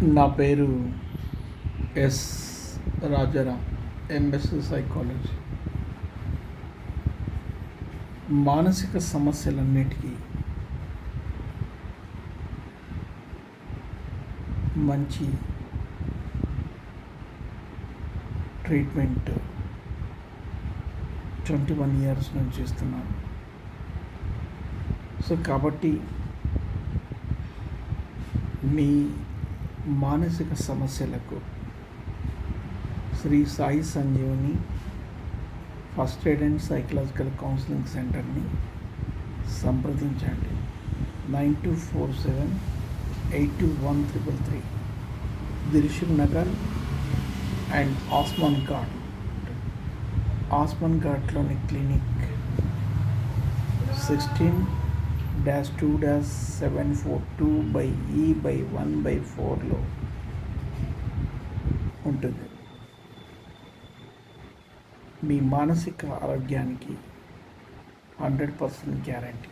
నా పేరు yes Rajaram, MSc psychology. మానసిక సమస్యలన్నిటికీ మంచి ట్రీట్మెంట్ 21 ఇయర్స్ నుంచి ఇస్తున్నాను. కాబట్టి మీ మానసిక సమస్యలకు Shri Sai Sanjeevani first aid and psychological counselling సెంటర్ని సంప్రదించండి. 9247821333 దిల్షుక్ నగర్ అండ్ ఆస్మాన్ ఘాట్లోని క్లినిక్ 16-2-742/E/1/4లో ఉంటుంది. మీ మానసిక ఆరోగ్యానికి 100% గ్యారంటీ.